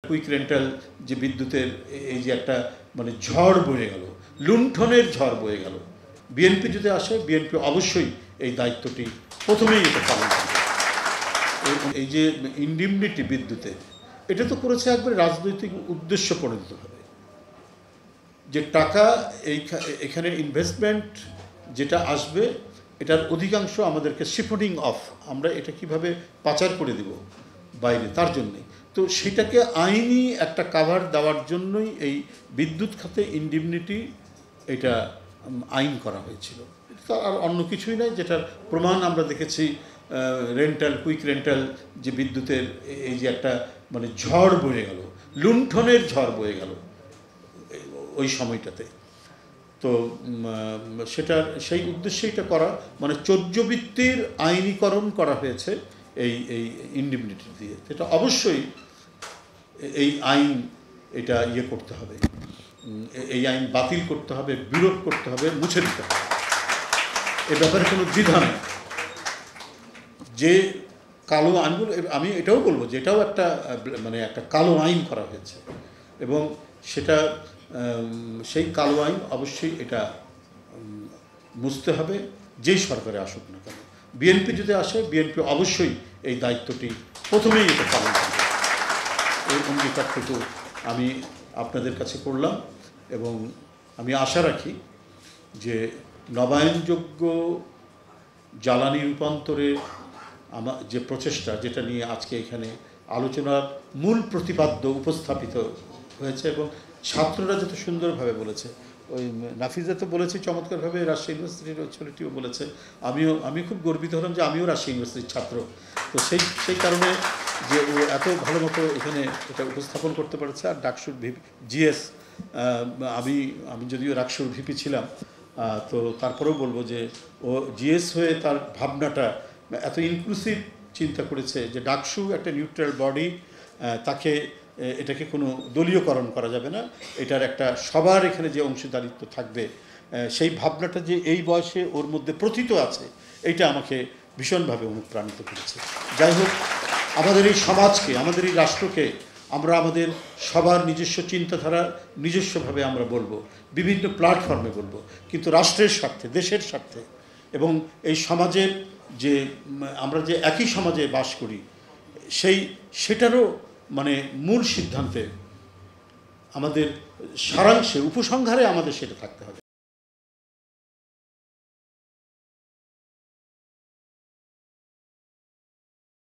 Quick rental যে বিদ্যুতের এই যে একটা মানে ঝড় বয়ে গেল, লুণ্ঠনের ঝড় বয়ে গেল, বিএনপি যদি আসে বিএনপি অবশ্যই এই দায়িত্বটি প্রথমেই এটা পালন করবে। এই যে ইন্ডিমনিটি বিদ্যুতের, এটা তো করেছে একবারে রাজনৈতিক উদ্দেশ্য প্রণোদিতভাবে, যে টাকা এখানে ইনভেস্টমেন্ট যেটা আসবে এটার অধিকাংশ আমাদেরকে শিফটিং অফ, আমরা এটা কিভাবে পাচার করে দিব বাইরে, তার জন্যে। তো সেটাকে আইনি একটা কাভার দেওয়ার জন্যই এই বিদ্যুৎ খাতে ইন্ডিমনিটি এটা আইন করা হয়েছিল। এটা আর অন্য কিছুই নয়, যেটার প্রমাণ আমরা দেখেছি রেন্টাল, কুইক রেন্টাল যে বিদ্যুতের এই যে একটা মানে ঝড় বয়ে গেল, লুণ্ঠনের ঝড় বয়ে গেল ওই সময়টাতে। তো সেটার সেই উদ্দেশ্যে এটা করা, মানে চৌর্যবৃত্তির আইনীকরণ করা হয়েছে এই ইন্ডিমনিটি দিয়ে। এটা অবশ্যই এই আইন এটা ইয়ে করতে হবে, এই আইন বাতিল করতে হবে, বিলোপ করতে হবে, মুছে দিতে হবে। এ ব্যাপারে কোনো দ্বিধা নেই। যে কালো আইনগুলো, আমি এটাও বলবো যে এটাও একটা মানে একটা কালো আইন করা হয়েছে, এবং সেটা সেই কালো আইন অবশ্যই এটা মুছতে হবে যেই সরকারে আসুক না কেন। বিএনপি যদি আসে বিএনপি অবশ্যই এই দায়িত্বটি প্রথমেই এটা পালন করবে। এই অঙ্গীকারটুকু আমি আপনাদের কাছে করলাম, এবং আমি আশা রাখি যে নবায়নযোগ্য জ্বালানি রূপান্তরের যে প্রচেষ্টা, যেটা নিয়ে আজকে এখানে আলোচনার মূল প্রতিপাদ্য উপস্থাপিত হয়েছে, এবং ছাত্ররা যত সুন্দরভাবে বলেছে, ওই নাফিজা তো বলেছে চমৎকারভাবে, রাজশাহী ইউনিভার্সিটির ওই ছেলেটিও বলেছে, আমি খুব গর্বিত হলাম যে আমিও রাজশাহী ইউনিভার্সিটির ছাত্র। তো সেই কারণে যে ও এত ভালো মতো এখানে এটা উপস্থাপন করতে পারছে। আর ডাকসুর জিএস, আমি যদিও ডাকসুর ভিপি ছিলাম, তো তারপরেও বলবো যে ও জিএস হয়ে তার ভাবনাটা এত ইনক্লুসিভ চিন্তা করেছে, যে ডাকসু একটা নিউট্রাল বডি, তাকে এটাকে কোনো দলীয়করণ করা যাবে না, এটার একটা সবার এখানে যে অংশীদারিত্ব থাকবে, সেই ভাবনাটা যে এই বয়সে ওর মধ্যে প্রথিত আছে, এইটা আমাকে ভীষণভাবে অনুপ্রাণিত করেছে। যাই হোক, আমাদের এই সমাজকে, আমাদের এই রাষ্ট্রকে আমরা আমাদের সবার নিজস্ব চিন্তাধারা নিজস্বভাবে আমরা বলবো, বিভিন্ন প্ল্যাটফর্মে বলবো, কিন্তু রাষ্ট্রের স্বার্থে, দেশের স্বার্থে, এবং এই সমাজের যে আমরা যে একই সমাজে বাস করি সেটারও মানে মূল সিদ্ধান্তে আমাদের সারাংশে, উপসংহারে আমাদের সেটা থাকতে হবে।